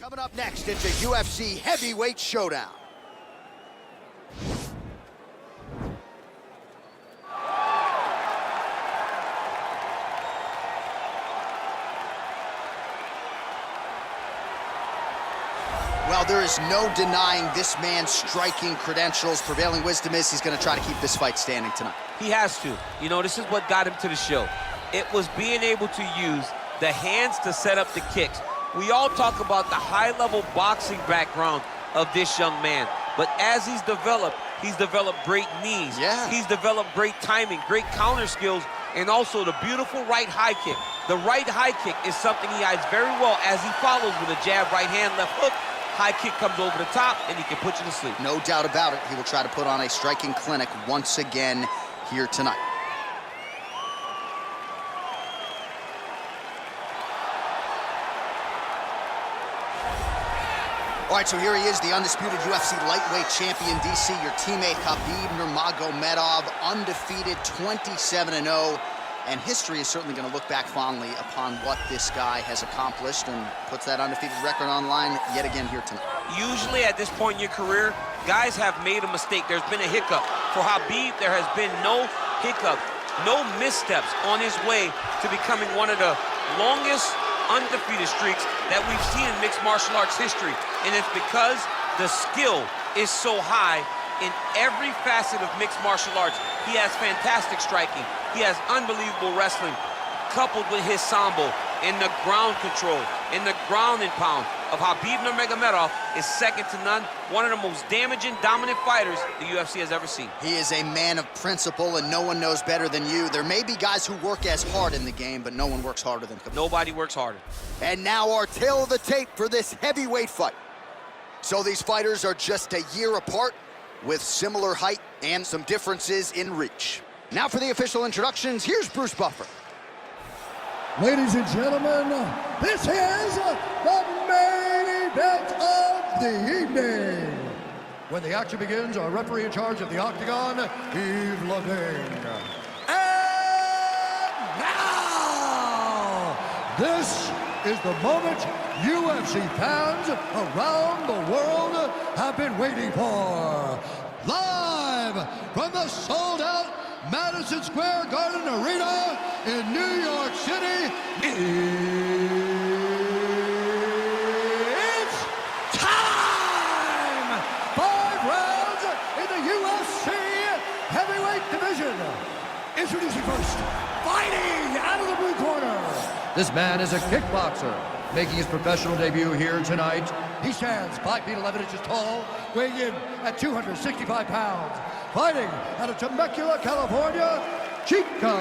Coming up next, it's a UFC heavyweight showdown. Well, there is no denying this man's striking credentials. Prevailing wisdom is he's going to try to keep this fight standing tonight. He has to. You know, this is what got him to the show. It was being able to use the hands to set up the kicks. We all talk about the high-level boxing background of this young man, but as he's developed great knees. Yeah. He's developed great timing, great counter skills, and also the beautiful right high kick. The right high kick is something he hides very well as he follows with a jab, right hand, left hook. High kick comes over the top, and he can put you to sleep. No doubt about it. He will try to put on a striking clinic once again here tonight. All right, so here he is, the undisputed UFC lightweight champion, DC, your teammate Khabib Nurmagomedov, undefeated 27-0. And history is certainly going to look back fondly upon what this guy has accomplished and puts that undefeated record on line yet again here tonight. Usually at this point in your career, guys have made a mistake. There's been a hiccup. For Khabib, there has been no hiccup, no missteps on his way to becoming one of the longest undefeated streaks that we've seen in mixed martial arts history. And it's because the skill is so high in every facet of mixed martial arts. He has fantastic striking. He has unbelievable wrestling, coupled with his sambo and the ground control and the ground and pound of Khabib Nurmagomedov is second to none. One of the most damaging, dominant fighters the UFC has ever seen. He is a man of principle, and no one knows better than you. There may be guys who work as hard in the game, but no one works harder than Khabib. Nobody works harder. And now our tail of the tape for this heavyweight fight. So these fighters are just a year apart, with similar height and some differences in reach. Now for the official introductions, here's Bruce Buffer. Ladies and gentlemen, this is the main event of the evening. When the action begins, our referee in charge of the octagon, Yves Levine. And now, this is the moment UFC fans around the world have been waiting for. Live from the sold-out Madison Square Garden Arena in New York City, it's time! 5 rounds in the UFC heavyweight division. Introducing first, fighting out of the blue corner. This man is a kickboxer, making his professional debut here tonight. He stands 5 feet 11 inches tall, weighing in at 265 pounds. Fighting out of Temecula, California, Chico.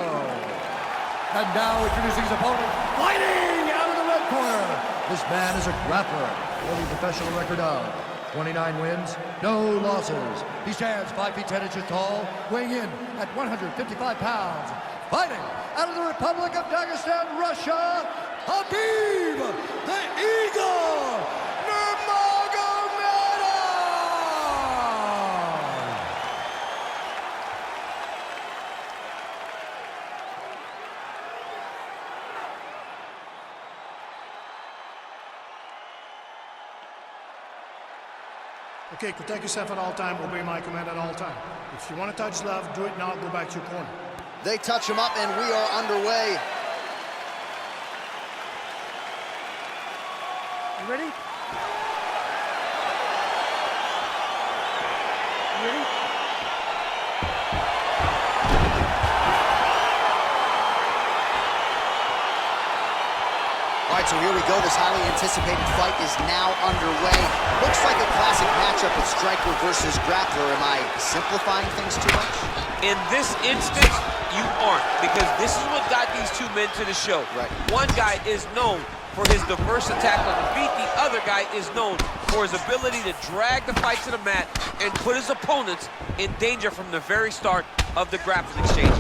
And now introducing his opponent, fighting out of the red corner. This man is a grappler, holding a professional record of 29 wins, no losses. He stands 5 feet 10 inches tall, weighing in at 155 pounds. Fighting out of the Republic of Dagestan, Russia, Khabib, the Eagle, Nurmagomedov! Okay, protect yourself at all time, obey my command at all time. If you want to touch left, do it now, go back to your corner. They touch him up, and we are underway. You ready? You ready? All right, so here we go. This highly anticipated fight is now underway. Looks like a classic matchup of striker versus grappler. Am I simplifying things too much? In this instance, you aren't, because this is what got these two men to the show. Right. One guy is known for his diverse attack on the feet. The other guy is known for his ability to drag the fight to the mat and put his opponents in danger from the very start of the grappling exchange.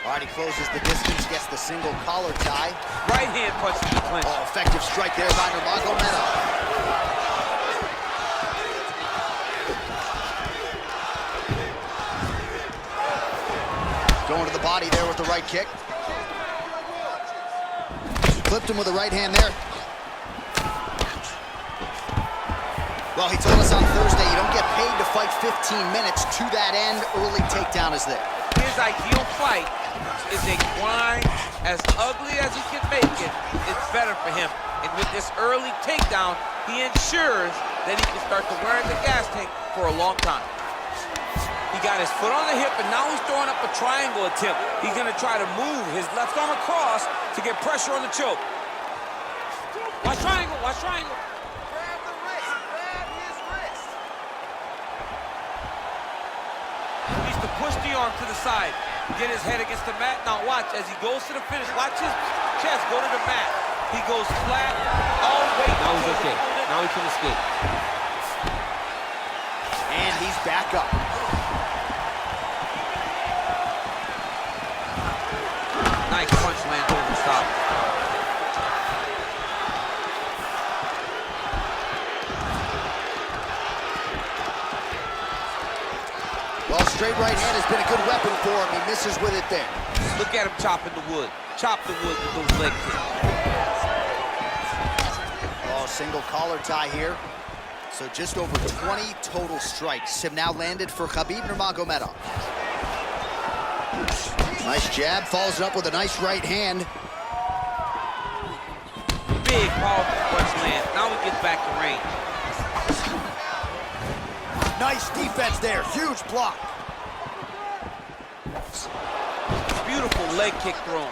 All right, he closes the distance, gets the single collar tie. Right hand punch to the clinch. Oh, effective strike there by Nurmagomedov. Going to the body there with the right kick. Clipped him with a right hand there. Well, he told us on Thursday you don't get paid to fight 15 minutes. To that end, early takedown is there. His ideal fight is a grind. As ugly as he can make it, it's better for him. And with this early takedown, he ensures that he can start to wear the gas tank for a long time. He got his foot on the hip, and now he's throwing up a triangle attempt. He's gonna try to move his left arm across to get pressure on the choke. Watch triangle, watch triangle. Grab the wrist, grab his wrist. He needs to push the arm to the side, get his head against the mat. Now watch, as he goes to the finish, watch his chest go to the mat. He goes flat, all weight. Now he's okay. Now he can escape. And he's back up. Nice punch lands over the stop. Well, straight right hand has been a good weapon for him. He misses with it there. Look at him chopping the wood. Chop the wood with those leg kicks. Oh, single collar tie here. So just over 20 total strikes have now landed for Khabib Nurmagomedov. Nice jab, follows it up with a nice right hand. Big, powerful punch land. Now he gets back to range. Nice defense there, huge block. Beautiful leg kick thrown.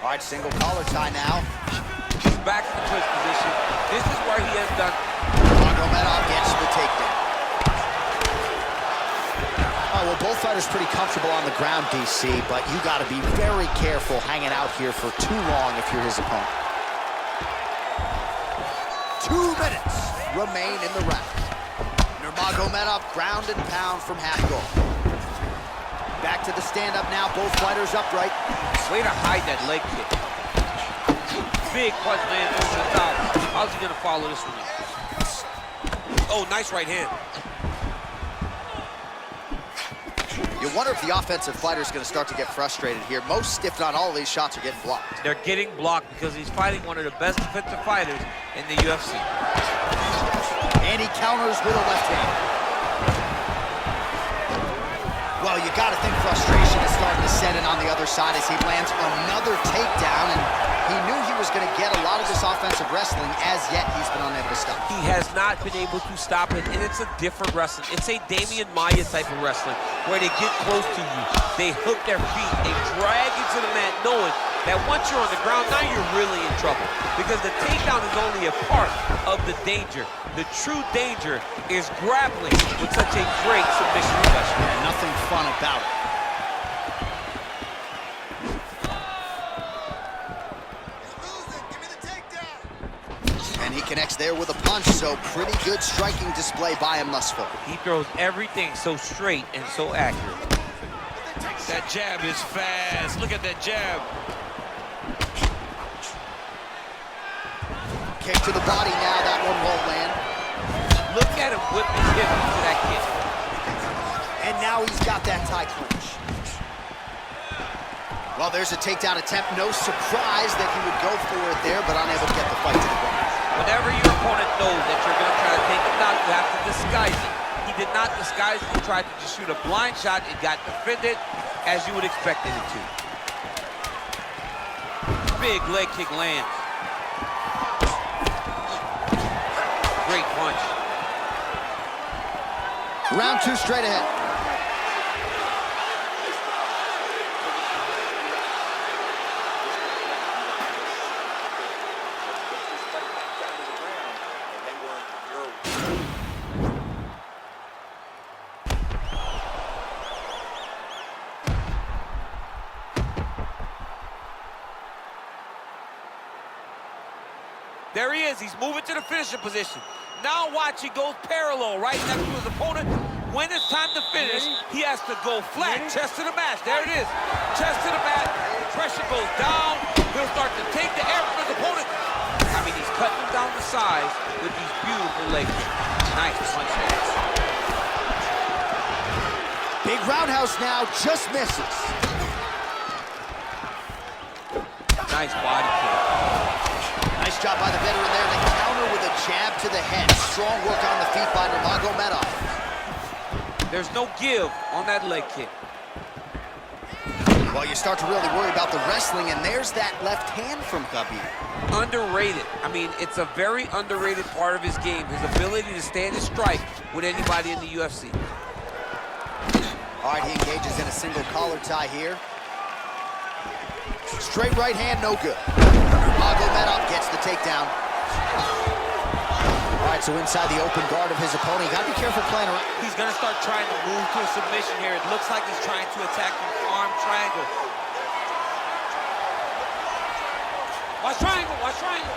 All right, single collar tie now. He's back in the twist position. This is where he has done. Nurmagomedov gets the takedown. All right, well, both fighters pretty comfortable on the ground, DC, but you got to be very careful hanging out here for too long if you're his opponent. 2 minutes remain in the round. Nurmagomedov ground and pound from half guard. Back to the stand-up now, both fighters upright. Way to hide that leg kick. Big punch lands over the top. How's he gonna follow this one? Oh, nice right hand. You wonder if the offensive fighter is going to start to get frustrated here. Most, if not all, of these shots are getting blocked. They're getting blocked because he's fighting one of the best defensive fighters in the UFC. And he counters with a left hand. Well, you got to think frustration is starting to set in on the other side as he lands another takedown, and he knew he was going to get a lot of this offensive wrestling. As yet, he's been unable to stop. He has not been able to stop it, and it's a different wrestling. It's a Damian Maia type of wrestling where they get close to you, they hook their feet, they drag you to the mat knowing that once you're on the ground, now you're really in trouble because the takedown is only a part of the danger. The true danger is grappling with such a great submission special. Yeah, nothing fun about it. Give me the takedown. And he connects there with a punch, so pretty good striking display by him thus far. He throws everything so straight and so accurate. That jab is fast. Look at that jab. Kick to the body now, that one won't land. Look at him whip his hip into that kick. And now he's got that tie clinch. Well, there's a takedown attempt. No surprise that he would go for it there, but unable to get the fight to the ground. Whenever your opponent knows that you're going to try to take him down, you have to disguise it. He did not disguise it. He tried to just shoot a blind shot. It got defended as you would expect it to. Big leg kick lands. Great punch. Round 2 straight ahead. There he is. He's moving to the finishing position. Now watch, he goes parallel right next to his opponent. When it's time to finish, he has to go flat, chest to the mat. There it is. Chest to the mat. Pressure goes down. He'll start to take the air from his opponent. I mean, he's cutting him down the sides with these beautiful leg kicks. Nice punch hands. Big roundhouse now, just misses. Nice body kick. Nice job by the veteran there to counter with a jab to the head. Strong work on the feet by Nurmagomedov. There's no give on that leg kick. Well, you start to really worry about the wrestling, and there's that left hand from Khabib. Underrated. I mean, it's a very underrated part of his game, his ability to stand and strike with anybody in the UFC. All right, he engages in a single collar tie here. Straight right hand, no good. Nurmagomedov gets the takedown. All right, so inside the open guard of his opponent, you gotta be careful playing around. He's gonna start trying to move to a submission here. It looks like he's trying to attack the arm triangle. Watch triangle, watch triangle.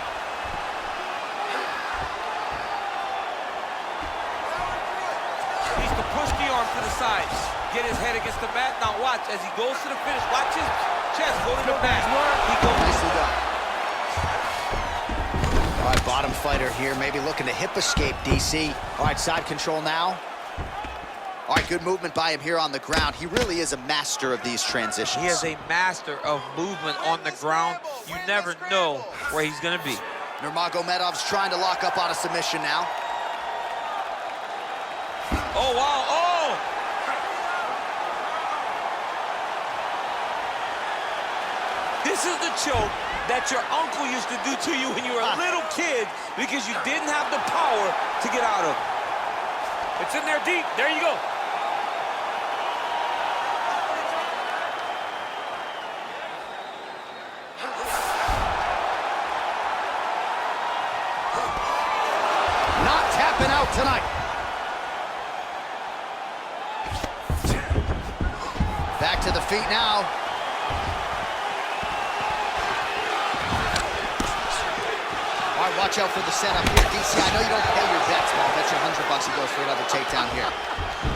Needs to push the arm to the side. Get his head against the mat. Now watch, as he goes to the finish, watch his chest go to the back. He goes. Nicely done. All right, bottom fighter here, maybe looking to hip escape, DC. All right, side control now. All right, good movement by him here on the ground. He really is a master of these transitions. He is a master of movement on the ground. You never know where he's gonna be. Nurmagomedov's trying to lock up on a submission now. Oh, wow, oh! This is the choke that your uncle used to do to you when you were a little kid because you didn't have the power to get out of. It's in there deep. There you go. Not tapping out tonight. Back to the feet now. All right, watch out for the setup here, DC. I know you don't pay your bets, but I'll bet you $100 he goes for another takedown here.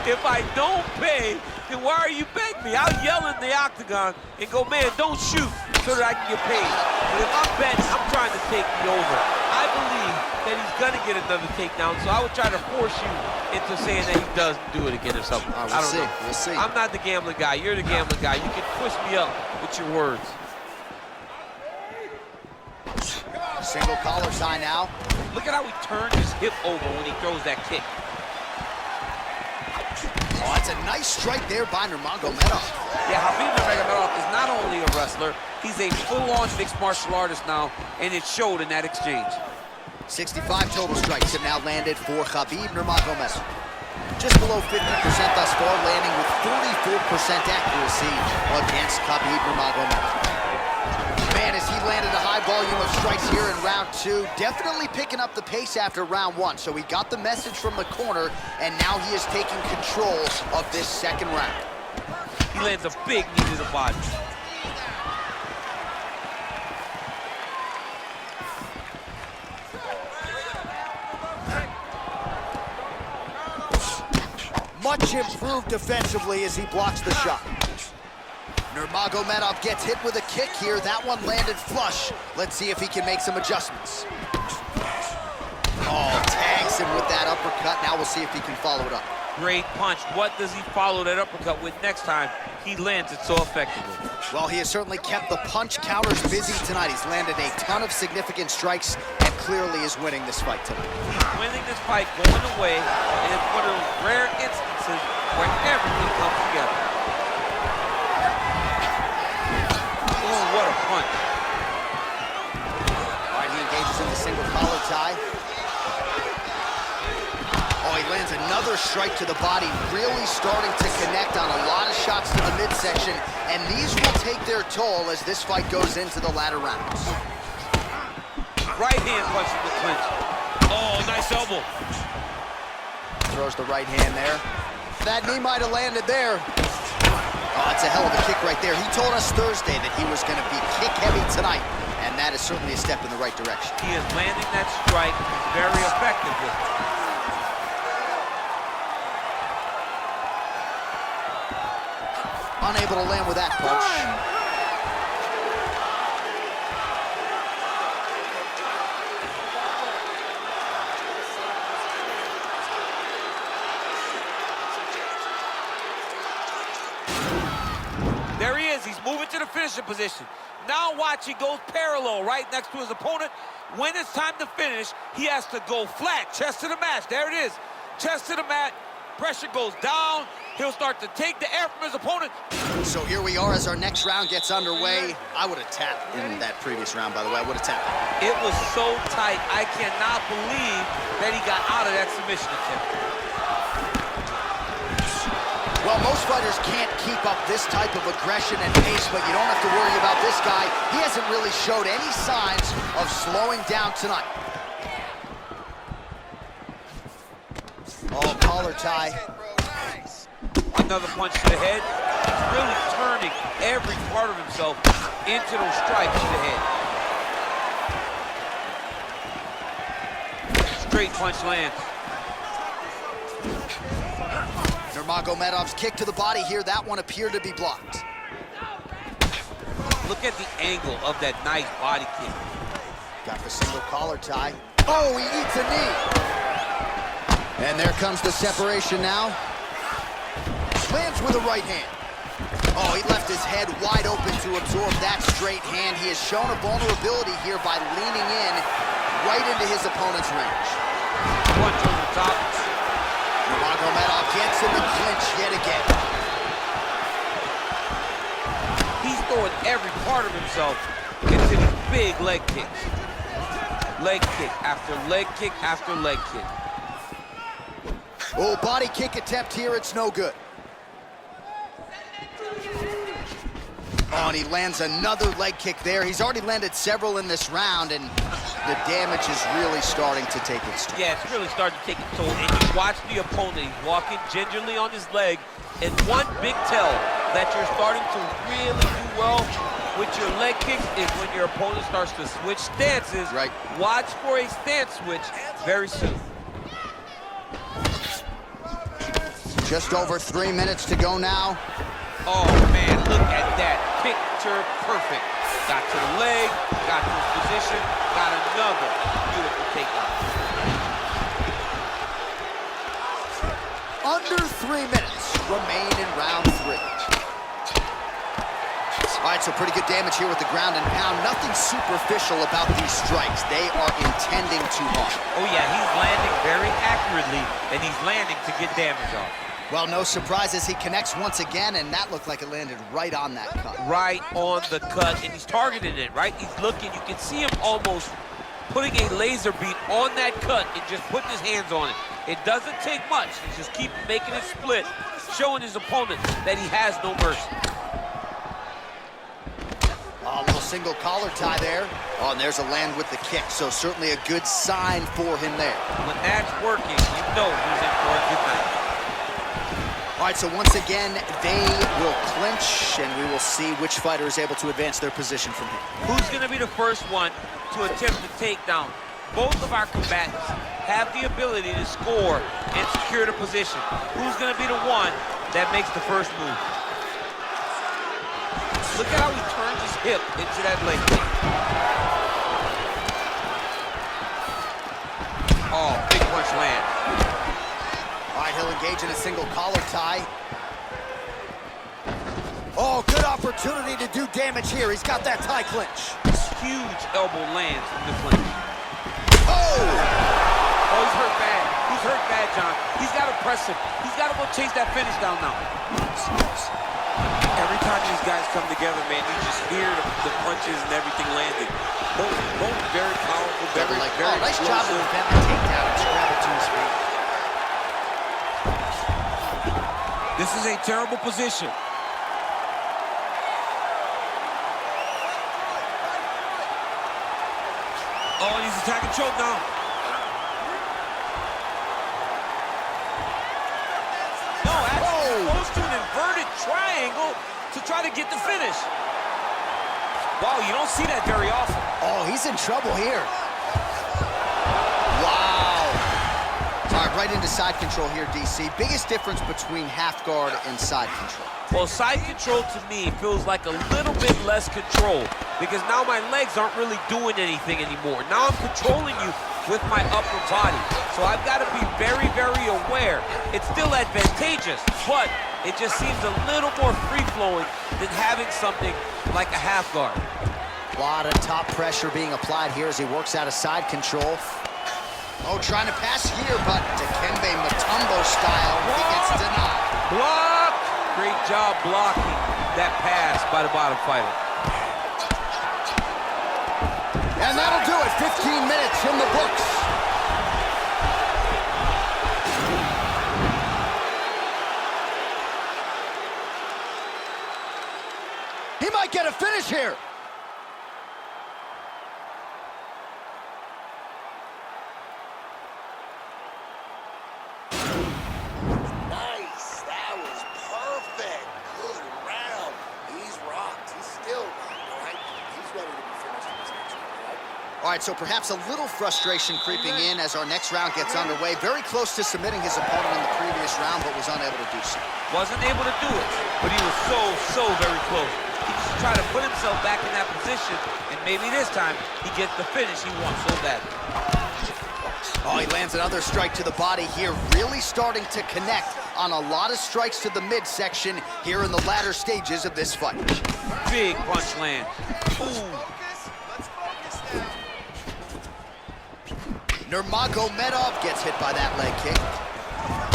If I don't pay, then why are you betting me? I'll yell in the octagon and go, man, don't shoot so that I can get paid. But if I'm betting, I'm trying to take the over. I believe that he's gonna get another takedown, so I would try to force you into saying that he doesn't do it again or something. All right, I don't know. We'll see. I'm not the gambling guy. You're the gambling guy. You can push me up with your words. Single collar tie now. Look at how he turned his hip over when he throws that kick. Oh, that's a nice strike there by Nurmagomedov. Yeah, Khabib Nurmagomedov is not only a wrestler, he's a full-on mixed martial artist now, and it showed in that exchange. 65 total strikes have now landed for Khabib Nurmagomedov. Just below 50% thus far, landing with 44% accuracy against Khabib Nurmagomedov. Man, as he landed a high volume of strikes here in round two, definitely picking up the pace after round one. So he got the message from the corner, and now he is taking control of this second round. He lands a big knee to the body. Much improved defensively as he blocks the shot. Nurmagomedov gets hit with a kick here. That one landed flush. Let's see if he can make some adjustments. Oh, tags him with that uppercut. Now we'll see if he can follow it up. Great punch. What does he follow that uppercut with next time he lands it so effectively? Well, he has certainly kept the punch counters busy tonight. He's landed a ton of significant strikes and clearly is winning this fight tonight. He's winning this fight going away, and it's one of those rare instances where everything comes together. Oh, what a punch. All right, he engages in the single collar tie. Oh, he lands another strike to the body, really starting to connect on a lot of shots to the midsection, and these will take their toll as this fight goes into the latter rounds. Right hand punch in the clinch. Oh, nice elbow. Throws the right hand there. That knee might have landed there. Oh, that's a hell of a kick right there. He told us Thursday that he was going to be kick-heavy tonight, and that is certainly a step in the right direction. He is landing that strike very effectively. Unable to land with that punch. There he is. He's moving to the finishing position. Now watch, he goes parallel right next to his opponent. When it's time to finish, he has to go flat, chest to the mat. There it is. Chest to the mat. Pressure goes down. He'll start to take the air from his opponent. So here we are as our next round gets underway. I would have tapped in that previous round, by the way. I would have tapped. It was so tight. I cannot believe that he got out of that submission attempt. Well, most fighters can't keep up this type of aggression and pace, but you don't have to worry about this guy. He hasn't really showed any signs of slowing down tonight. Oh, collar tie. Another punch to the head. He's really turning every part of himself into those strikes to the head. Straight punch lands. Nurmagomedov's kick to the body here. That one appeared to be blocked. Look at the angle of that nice body kick. Got the single collar tie. Oh, he eats a knee. And there comes the separation now. Lands with a right hand. Oh, he left his head wide open to absorb that straight hand. He has shown a vulnerability here by leaning in right into his opponent's range. Punch on the top. Nurmagomedov gets in the clinch yet again. He's throwing every part of himself into these big leg kicks. Leg kick after leg kick after leg kick. Oh, body kick attempt here, it's no good. Oh, and he lands another leg kick there. He's already landed several in this round, and the damage is really starting to take its toll. Yeah, it's really starting to take its toll. And you watch the opponent, he's walking gingerly on his leg. And one big tell that you're starting to really do well with your leg kicks is when your opponent starts to switch stances. Right. Watch for a stance switch very soon. Just over 3 minutes to go now. Oh, man, look at that. Picture perfect. Got to the leg, got to his position, got another beautiful takedown. Under 3 minutes remain in round 3. All right, so pretty good damage here with the ground and pound. Nothing superficial about these strikes. They are intending to harm. Oh, yeah, he's landing very accurately, and he's landing to get damage off. Well, no surprises. He connects once again, and that looked like it landed right on that cut. Right on the cut, and he's targeting it, right? He's looking. You can see him almost putting a laser beam on that cut and just putting his hands on it. It doesn't take much. He just keeps making it split, showing his opponent that he has no mercy. Oh, a little single collar tie there. Oh, and there's a land with the kick, so certainly a good sign for him there. When that's working, you know he's in for a good night. All right, so once again, they will clinch, and we will see which fighter is able to advance their position from here. Who's going to be the first one to attempt the takedown? Both of our combatants have the ability to score and secure the position. Who's going to be the one that makes the first move? Look at how he turns his hip into that leg kick. Oh, big punch land. All right, he'll engage in a single collar tie. Oh, good opportunity to do damage here. He's got that tie clinch. Huge elbow lands from the clinch. Oh! Oh, he's hurt bad. He's hurt bad, John. He's got to press him. He's got to go chase that finish down now. Every time these guys come together, man, you just hear the punches and everything landing. Both very powerful, very nice job to prevent the takedown and grab it to his feet. This is a terrible position. Oh, and he's attacking choke now. No, actually goes to an inverted triangle to try to get the finish. Wow, you don't see that very often. Oh, he's in trouble here. Wow. All right, right into side control here, DC. Biggest difference between half guard and side control? Well, side control to me feels like a little bit less control because now my legs aren't really doing anything anymore. Now I'm controlling you with my upper body. So I've got to be very, very aware. It's still advantageous, but It just seems a little more free-flowing than having something like a half guard. A lot of top pressure being applied here as he works out of side control. Oh, trying to pass here, but Dikembe Mutombo style, he gets denied. Block! Great job blocking that pass by the bottom fighter. And that'll do it. 15 minutes in the books. He might get a finish here. Nice. That was perfect. Good round. He's rocked. He's still rocked, all right? He's ready to be finished in this next round, all right? All right, so perhaps a little frustration creeping in as our next round gets underway. Very close to submitting his opponent in the previous round, but was unable to do so. Wasn't able to do it, but he was so very close. He just tried to put himself back in that position, and maybe this time he gets the finish he wants so badly. Oh, he lands another strike to the body here, really starting to connect on a lot of strikes to the midsection here in the latter stages of this fight. Big punch land. Ooh. Let's focus now. Nurmagomedov gets hit by that leg kick.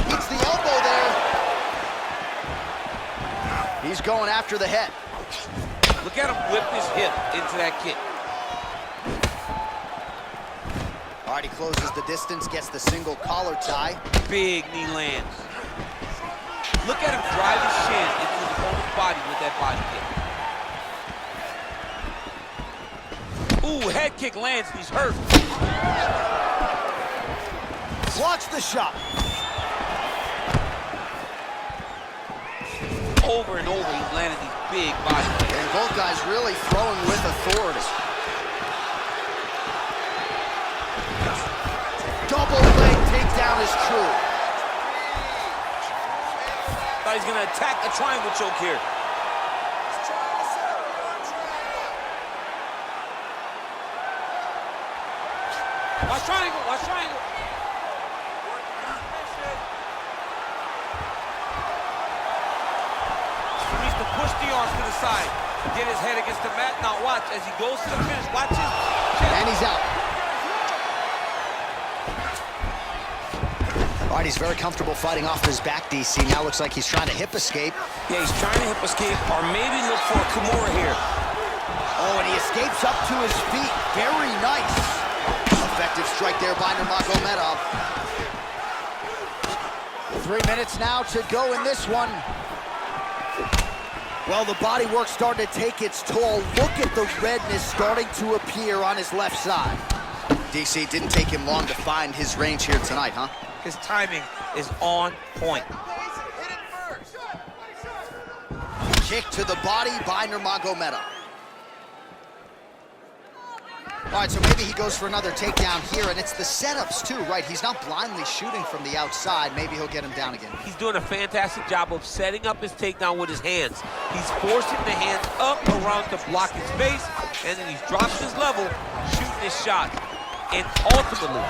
Eats the elbow there. He's going after the head. Look at him whip his hip into that kick. All right, he closes the distance, gets the single collar tie. Big knee lands. Look at him drive his shin into his opponent's body with that body kick. Ooh, head kick lands and he's hurt. Blocks the shot. Over and over, he's landed these big body kicks. And both guys really throwing with authority. Double leg takedown is true. Thought he's gonna attack the triangle choke here. Watch triangle, watch triangle. He needs to push the arms to the side. Get his head against the mat. Now watch as he goes to the finish. Watch his chest. And he's out. All right, he's very comfortable fighting off his back, DC. Now looks like he's trying to hip escape. Yeah, he's trying to hip escape or maybe look for a Kimura here. Oh, and he escapes up to his feet. Very nice. Effective strike there by Nurmagomedov. 3 minutes now to go in this one. Well, the body work starting to take its toll. Look at the redness starting to appear on his left side. DC, didn't take him long to find his range here tonight, huh? His timing is on point. Hit it first. Kick to the body by Nurmagomedov. All right, so maybe he goes for another takedown here, and it's the setups too, right? He's not blindly shooting from the outside. Maybe he'll get him down again. He's doing a fantastic job of setting up his takedown with his hands. He's forcing the hands up around to block his face, and then he's dropping his level, shooting his shots. And ultimately,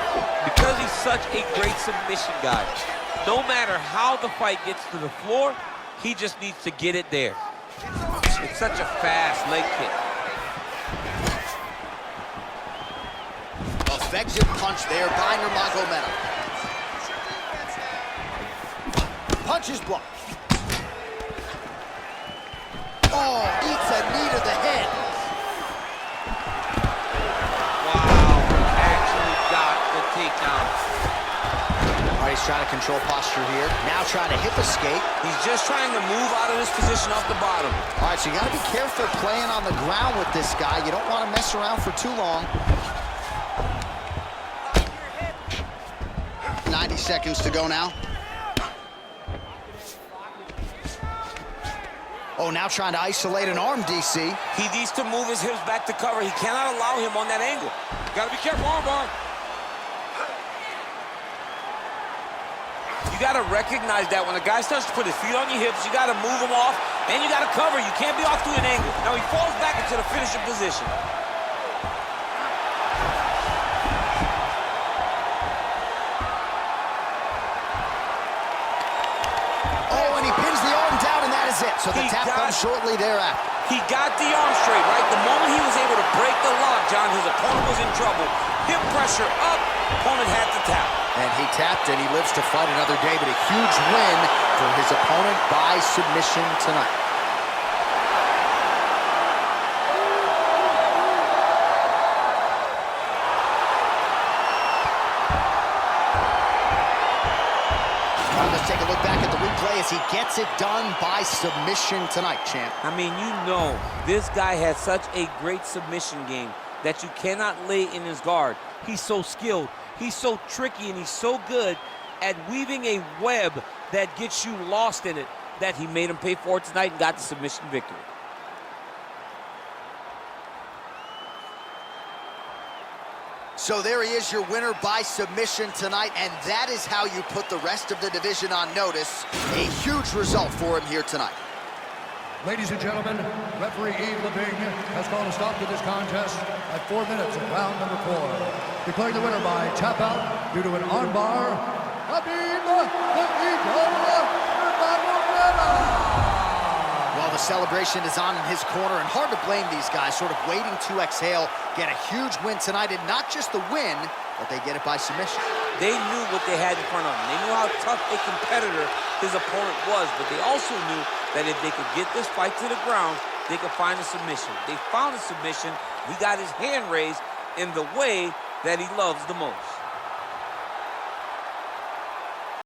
because he's such a great submission guy, no matter how the fight gets to the floor, he just needs to get it there. It's such a fast leg kick. Effective punch there by Nurmagomedov. Punch is blocked. Oh, eats a knee to the head. Takedown. All right, he's trying to control posture here. Now trying to hip escape. He's just trying to move out of this position off the bottom. All right, so you got to be careful playing on the ground with this guy. You don't want to mess around for too long. 90 seconds to go now. Oh, now trying to isolate an arm, DC. He needs to move his hips back to cover. He cannot allow him on that angle. Got to be careful, armbar. You got to recognize that when a guy starts to put his feet on your hips, you got to move him off, and you got to cover. You can't be off to an angle. Now he falls back into the finishing position. Oh, and he pins the arm so the tap comes shortly thereafter. He got the arm straight, right? The moment he was able to break the lock, John, his opponent was in trouble. Hip pressure up, opponent had to tap. And he tapped, and he lives to fight another day, but a huge win for his opponent by submission tonight. Let's take a look back at the replay as he gets it done by submission tonight, champ. I mean, you know, this guy has such a great submission game that you cannot lay in his guard. He's so skilled, he's so tricky, and he's so good at weaving a web that gets you lost in it that he made him pay for it tonight and got the submission victory. So there he is, your winner by submission tonight, and that is how you put the rest of the division on notice. A huge result for him here tonight. Ladies and gentlemen, referee Yves Leving has called a stop to this contest at 4 minutes of round number 4. Declaring the winner by tap out due to an armbar, Khabib Nurmagomedov. Well, the celebration is on in his corner, and hard to blame these guys, sort of waiting to exhale, get a huge win tonight, and not just the win, but they get it by submission. They knew what they had in front of them. They knew how tough a competitor his opponent was, but they also knew that if they could get this fight to the ground, they could find a submission. They found a submission. He got his hand raised in the way that he loves the most.